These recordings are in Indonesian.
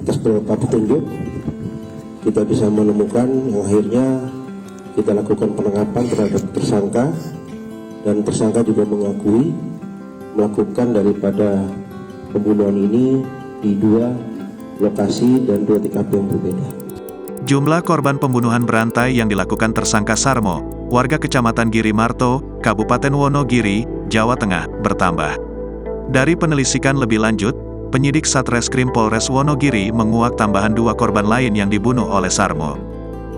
atas beberapa petunjuk kita bisa menemukan yang akhirnya kita lakukan penangkapan terhadap tersangka, dan tersangka juga mengakui melakukan daripada pembunuhan ini di 2 lokasi dan 2 TKP yang berbeda. Jumlah korban pembunuhan berantai yang dilakukan tersangka Sarmo, warga Kecamatan Girimarto, Kabupaten Wonogiri, Jawa Tengah, bertambah. Dari penelusuran lebih lanjut, penyidik Satreskrim Polres Wonogiri menguak tambahan 2 korban lain yang dibunuh oleh Sarmo.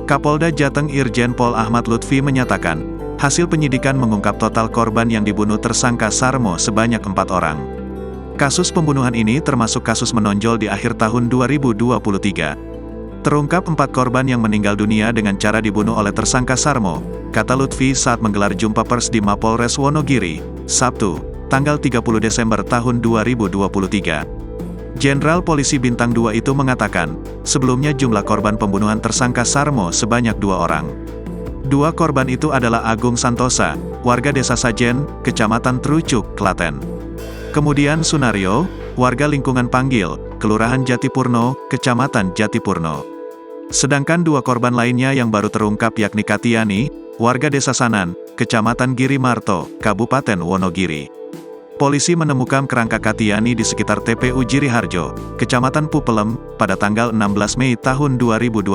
Kapolda Jateng Irjen Pol Ahmad Lutfi menyatakan, hasil penyidikan mengungkap total korban yang dibunuh tersangka Sarmo sebanyak 4 orang. Kasus pembunuhan ini termasuk kasus menonjol di akhir tahun 2023. Terungkap 4 korban yang meninggal dunia dengan cara dibunuh oleh tersangka Sarmo, kata Lutfi saat menggelar jumpa pers di Mapolres Wonogiri, Sabtu, tanggal 30 Desember tahun 2023. Jenderal Polisi Bintang 2 itu mengatakan, sebelumnya jumlah korban pembunuhan tersangka Sarmo sebanyak 2 orang. 2 korban itu adalah Agung Santosa, warga Desa Sajen, Kecamatan Trucuk, Klaten. Kemudian Sunario, warga lingkungan Panggil, Kelurahan Jatipurno, Kecamatan Jatipurno. Sedangkan 2 korban lainnya yang baru terungkap yakni Katiani, warga Desa Sanan, Kecamatan Girimarto, Kabupaten Wonogiri. Polisi menemukan kerangka Katiani di sekitar TPU Jiriharjo, Kecamatan Pupelem, pada tanggal 16 Mei tahun 2020.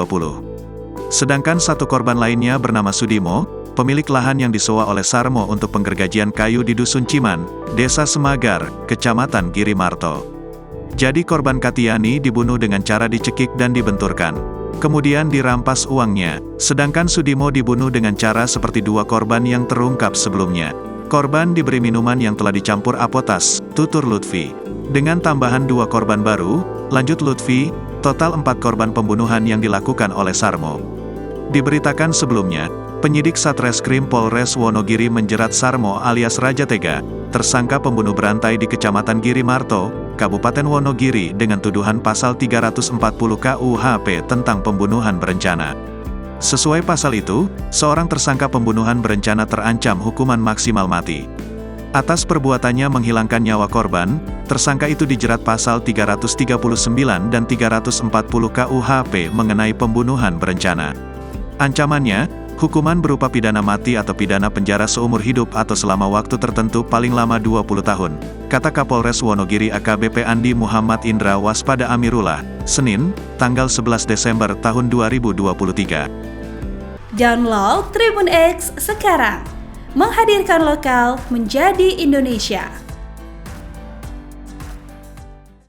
Sedangkan 1 korban lainnya bernama Sudimo, pemilik lahan yang disewa oleh Sarmo untuk penggergajian kayu di Dusun Ciman, Desa Semagar, Kecamatan Girimarto. Jadi korban Katiani dibunuh dengan cara dicekik dan dibenturkan. Kemudian dirampas uangnya, sedangkan Sudimo dibunuh dengan cara seperti 2 korban yang terungkap sebelumnya. Korban diberi minuman yang telah dicampur apotas, tutur Lutfi. Dengan tambahan 2 korban baru, lanjut Lutfi, total 4 korban pembunuhan yang dilakukan oleh Sarmo. Diberitakan sebelumnya, penyidik Satreskrim Polres Wonogiri menjerat Sarmo alias Raja Tega, tersangka pembunuh berantai di Kecamatan Girimarto, Kabupaten Wonogiri dengan tuduhan pasal 340 KUHP tentang pembunuhan berencana. Sesuai pasal itu, seorang tersangka pembunuhan berencana terancam hukuman maksimal mati. Atas perbuatannya menghilangkan nyawa korban, tersangka itu dijerat pasal 339 dan 340 KUHP mengenai pembunuhan berencana. Ancamannya, hukuman berupa pidana mati atau pidana penjara seumur hidup atau selama waktu tertentu paling lama 20 tahun, kata Kapolres Wonogiri AKBP Andi Muhammad Indra Waspada Amirullah, Senin, tanggal 11 Desember tahun 2023. Download Tribun X sekarang, menghadirkan lokal menjadi Indonesia.